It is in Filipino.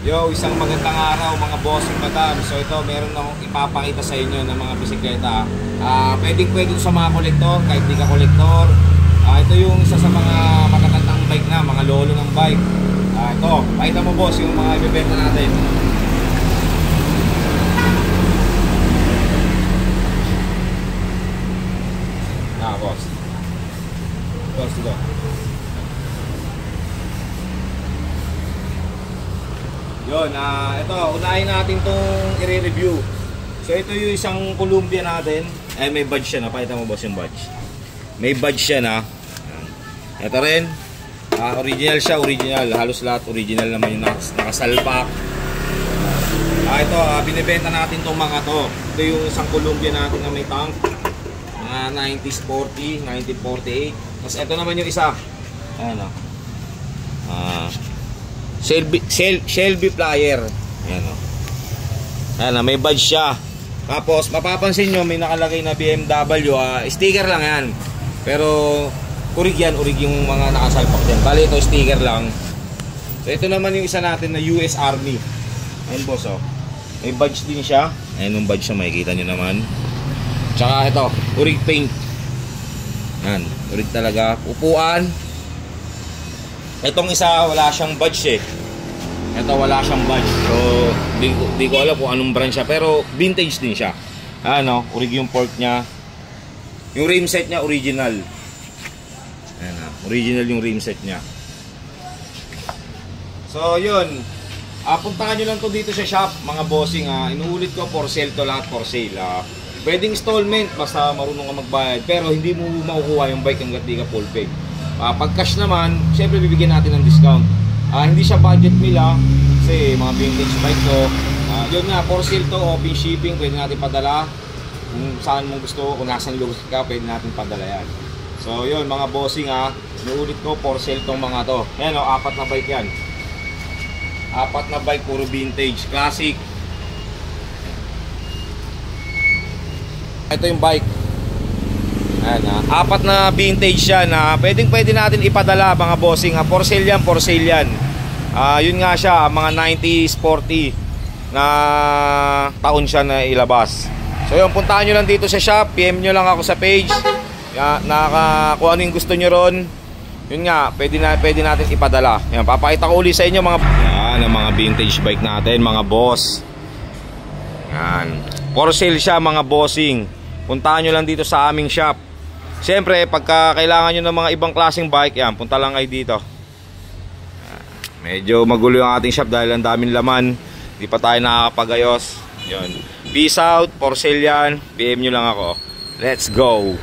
Yo, isang magandang araw mga bossing madam. So ito, meron akong ipapakita sa inyo ng mga bisikleta. Pwedeng sa mga kolektor, kahit di ka kolektor. Ito yung isa sa mga matatandang bike na, mga lolo ng bike. Ito, pakita mo boss yung mga ibebenta natin. Boss. Boss, dito. Yun, ito, unahin natin itong i-review. So ito yung isang Columbia natin. May badge siya na, pakita mo boss yung badge. May badge siya na. Ito rin, original siya, original. Halos lahat original naman yung nakasalpak. Ito, binibenta natin itong mga to. Ito yung isang Columbia natin na may tank. Mga 90s 40, 1948. Tapos ito naman yung isa. Ayan o. Shelby plier. Ayan o. Ayan, may badge siya. Tapos mapapansin nyo may nakalagay na BMW. Sticker lang yan. Pero urig yan, urig yung mga nakasalpak dyan. Bali ito sticker lang. So ito naman yung isa natin na US Army. Ayan boss o. May badge din siya. Ayan yung badge siya, makikita nyo naman. Tsaka ito, urig paint. Ayan, urig talaga. Upuan. Itong isa wala siyang badge eh. Ito wala siyang badge. So di ko alam kung anong brand siya, pero vintage din siya. Ano, urig yung fork niya. Yung rim set niya original. Ayan, original yung rim set niya. So yun, puntahan nyo lang to dito sa shop mga bossing. Inuulit ko, for sale to, lahat for sale. Pwedeng installment basta marunong ka magbayad, pero hindi mo makukuha yung bike hanggat di ka full pay. Pag cash naman, syempre bibigyan natin ng discount. Hindi siya budget meal kasi mga vintage bike to. Yun nga, for sale to, open shipping, pwede natin padala. Kung saan mo gusto, kung nasan lugar ka, pwede natin padala yan. So yun mga bossing, inuulit ko, for sale tong mga to. Ayan o, 4 na bike yan. 4 na bike, puro vintage, classic. Ito yung bike. Ayan, 4 na vintage siya na pwede natin ipadala mga bossing. For sale yan, for sale yan. Yun nga siya, mga 90s 40 na taon siya na ilabas. So yun, puntahan nyo lang dito sa shop. PM nyo lang ako sa page. Kung ano yung gusto nyo ron. Yun nga, pwede natin ipadala. Yan, papakita ko uli sa inyo mga yan, ang mga vintage bike natin mga boss. Yan, for sale siya mga bossing. Puntahan nyo lang dito sa aming shop. Siyempre, pagka kailangan nyo ng mga ibang klaseng bike, yan, punta lang kayo dito. Medyo magulo yung ating shop dahil ang daming laman. Hindi pa tayo nakakapagayos. Yun. Peace out, for sale yan. PM nyo lang ako. Let's go!